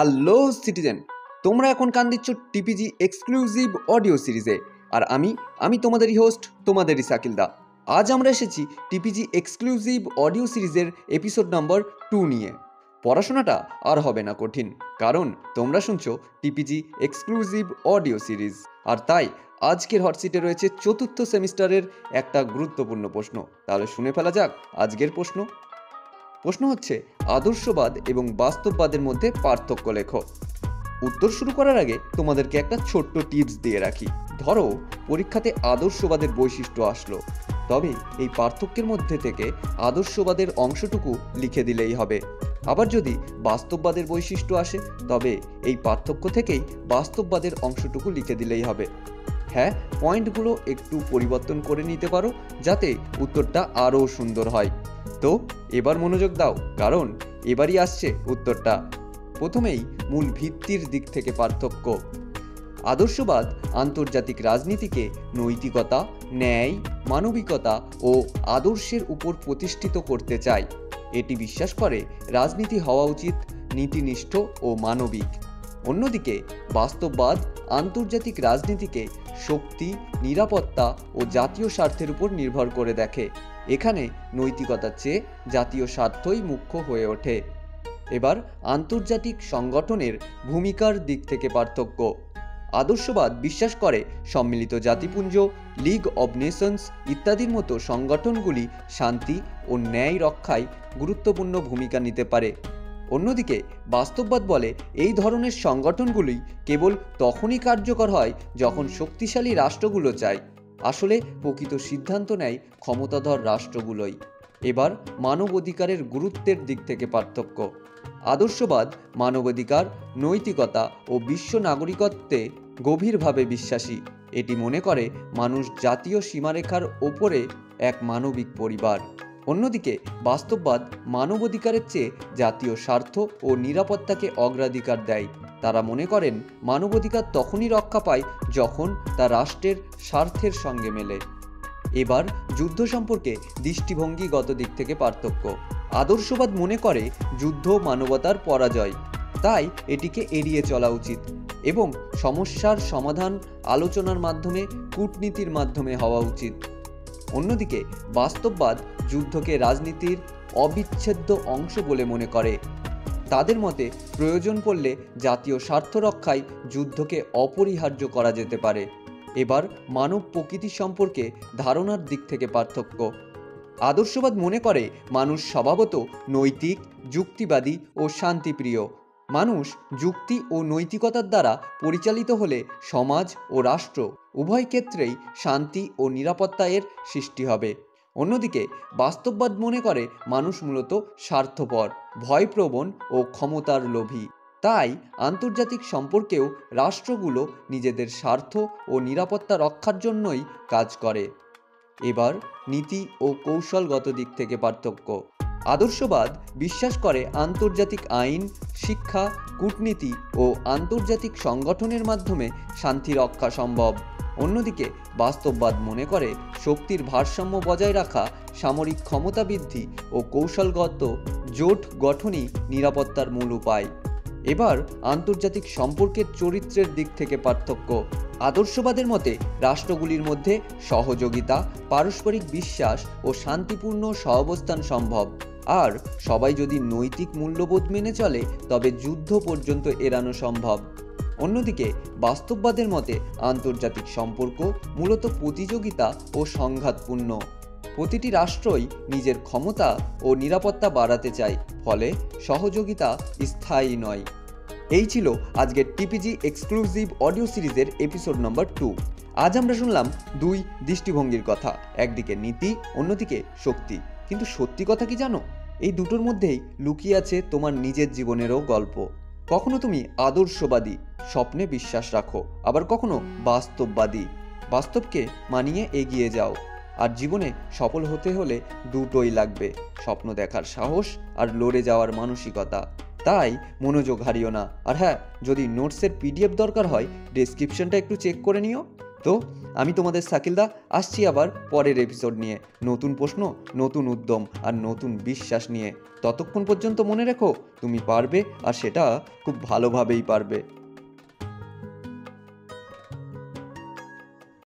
Hello citizen, তোমরা এখন কান দিচ্ছ টিপিজি এক্সক্লুসিভ অডিও সিরিজে। আর আমি তোমাদেরই হোস্ট, তোমাদেরই শাকিল দা। আজ আমরা এসেছি টিপিজি এক্সক্লুসিভ অডিও সিরিজের এপিসোড নাম্বার 2 নিয়ে। পড়াশোনাটা আর হবে না কঠিন, কারণ তোমরা শুনছো টিপিজি এক্সক্লুসিভ অডিও সিরিজ। আর তাই আজকের হটসিটে রয়েছে চতুর্থ সেমিস্টারের একটা গুরুত্বপূর্ণ প্রশ্ন। তাহলে শুনে ফেলা যাক আজকের প্রশ্ন হচ্ছে, আদর্শবাদ এবং বাস্তববাদের মধ্যে পার্থক্য লেখো। উত্তর শুরু করার আগে তোমাদেরকে একটা ছোট্ট টিপস দিয়ে রাখি। ধরো পরীক্ষাতে আদর্শবাদের বৈশিষ্ট্য আসলো, তবে এই পার্থক্যের মধ্যে থেকে আদর্শবাদের অংশটুকু লিখে দিলেই হবে। আবার যদি বাস্তববাদের বৈশিষ্ট্য আসে, তবে এই পার্থক্য থেকেই বাস্তববাদের অংশটুকু লিখে দিলেই হবে। হ্যাঁ, পয়েন্টগুলো একটু পরিবর্তন করে নিতে পারো, যাতে উত্তরটা আরও সুন্দর হয়। তো এবার মনোযোগ দাও, কারণ এবারই আসছে উত্তরটা। প্রথমেই মূল ভিত্তির দিক থেকে পার্থক্য। আদর্শবাদ আন্তর্জাতিক রাজনীতিকে নৈতিকতা, ন্যায়, মানবিকতা ও আদর্শের উপর প্রতিষ্ঠিত করতে চায়। এটি বিশ্বাস করে রাজনীতি হওয়া উচিত নীতিনিষ্ঠ ও মানবিক। অন্যদিকে বাস্তববাদ আন্তর্জাতিক রাজনীতিকে শক্তি, নিরাপত্তা ও জাতীয় স্বার্থের উপর নির্ভর করে দেখে। এখানে নৈতিকতার চেয়ে জাতীয় স্বার্থই মুখ্য হয়ে ওঠে। এবার আন্তর্জাতিক সংগঠনের ভূমিকার দিক থেকে পার্থক্য। আদর্শবাদ বিশ্বাস করে সম্মিলিত জাতিপুঞ্জ, লিগ অব নেশনস ইত্যাদির মতো সংগঠনগুলি শান্তি ও ন্যায় রক্ষায় গুরুত্বপূর্ণ ভূমিকা নিতে পারে। অন্যদিকে বাস্তববাদ বলে এই ধরনের সংগঠনগুলি কেবল তখনই কার্যকর হয় যখন শক্তিশালী রাষ্ট্রগুলো চায়। আসলে প্রকৃত সিদ্ধান্ত নেয় ক্ষমতাধর রাষ্ট্রগুলোই। এবার মানবাধিকারের গুরুত্বের দিক থেকে পার্থক্য। আদর্শবাদ মানবাধিকার, নৈতিকতা ও বিশ্ব নাগরিকত্বে গভীরভাবে বিশ্বাসী। এটি মনে করে মানুষ জাতীয় সীমারেখার ওপরে এক মানবিক পরিবার। অন্যদিকে বাস্তববাদ মানবাধিকারের চেয়ে জাতীয় স্বার্থ ও নিরাপত্তাকে অগ্রাধিকার দেয়। তারা মনে করেন মানবাধিকার তখনই রক্ষা পায় যখন তা রাষ্ট্রের স্বার্থের সঙ্গে মেলে। এবার যুদ্ধ সম্পর্কে দৃষ্টিভঙ্গিগত দিক থেকে পার্থক্য। আদর্শবাদ মনে করে যুদ্ধ মানবতার পরাজয়, তাই এটিকে এড়িয়ে চলা উচিত এবং সমস্যার সমাধান আলোচনার মাধ্যমে, কূটনীতির মাধ্যমে হওয়া উচিত। অন্যদিকে বাস্তববাদ যুদ্ধকে রাজনীতির অবিচ্ছেদ্য অংশ বলে মনে করে। তাদের মতে প্রয়োজন পড়লে জাতীয় স্বার্থ রক্ষায় যুদ্ধকে অপরিহার্য করা যেতে পারে। এবার মানব প্রকৃতি সম্পর্কে ধারণার দিক থেকে পার্থক্য। আদর্শবাদ মনে করে মানুষ স্বভাবত নৈতিক, যুক্তিবাদী ও শান্তিপ্রিয়। মানুষ যুক্তি ও নৈতিকতার দ্বারা পরিচালিত হলে সমাজ ও রাষ্ট্র উভয় ক্ষেত্রেই শান্তি ও নিরাপত্তা এর সৃষ্টি হবে। অন্যদিকে বাস্তববাদ মনে করে মানুষ মূলত স্বার্থপর, ভয়প্রবণ ও ক্ষমতার লোভী। তাই আন্তর্জাতিক সম্পর্কেও রাষ্ট্রগুলো নিজেদের স্বার্থ ও নিরাপত্তা রক্ষার জন্যই কাজ করে। এবার নীতি ও কৌশলগত দিক থেকে পার্থক্য। আদর্শবাদ বিশ্বাস করে আন্তর্জাতিক আইন, শিক্ষা, কূটনীতি ও আন্তর্জাতিক সংগঠনের মাধ্যমে শান্তি রক্ষা সম্ভব। অন্যদিকে বাস্তববাদ মনে করে শক্তির ভারসাম্য বজায় রাখা, সামরিক ক্ষমতা বৃদ্ধি ও কৌশলগত জোট গঠনই নিরাপত্তার মূল উপায়। এবার আন্তর্জাতিক সম্পর্কের চরিত্রের দিক থেকে পার্থক্য। আদর্শবাদের মতে রাষ্ট্রগুলির মধ্যে সহযোগিতা, পারস্পরিক বিশ্বাস ও শান্তিপূর্ণ সহাবস্থান সম্ভব। আর সবাই যদি নৈতিক মূল্যবোধ মেনে চলে, তবে যুদ্ধ পর্যন্ত এড়ানো সম্ভব। অন্যদিকে বাস্তববাদের মতে আন্তর্জাতিক সম্পর্ক মূলত প্রতিযোগিতা ও সংঘাতপূর্ণ। প্রতিটি রাষ্ট্রই নিজের ক্ষমতা ও নিরাপত্তা বাড়াতে চায়, ফলে সহযোগিতা স্থায়ী নয়। এই ছিল আজকের টিপিজি এক্সক্লুসিভ অডিও সিরিজের এপিসোড নাম্বার 2। আজ আমরা শুনলাম দুই দৃষ্টিভঙ্গির কথা, একদিকে নীতি, অন্যদিকে শক্তি। কিন্তু সত্যি কথা কি জানো, এই দুটোর মধ্যেই লুকিয়ে আছে তোমার নিজের জীবনেরও গল্প। কখনো তুমি আদর্শবাদী, স্বপ্নে বিশ্বাস রাখো, আবার কখনো বাস্তববাদী, বাস্তবকে মানিয়ে এগিয়ে যাও। আর জীবনে সফল হতে হলে দুটোই লাগবে, স্বপ্ন দেখার সাহস আর লড়ে যাওয়ার মানসিকতা। তাই মনোযোগ হারিও না। আর হ্যাঁ, যদি নোটসের পিডিএফ দরকার হয়, ডেসক্রিপশনটা একটু চেক করে নিও। তো আমি তোমাদের শাকিলদা আসছি আবার পরের এপিসোড নিয়ে, নতুন প্রশ্ন, নতুন উদ্যম আর নতুন বিশ্বাস নিয়ে। ততক্ষণ পর্যন্ত মনে রেখো তুমি পারবে, আর সেটা খুব ভালোভাবেই পারবে।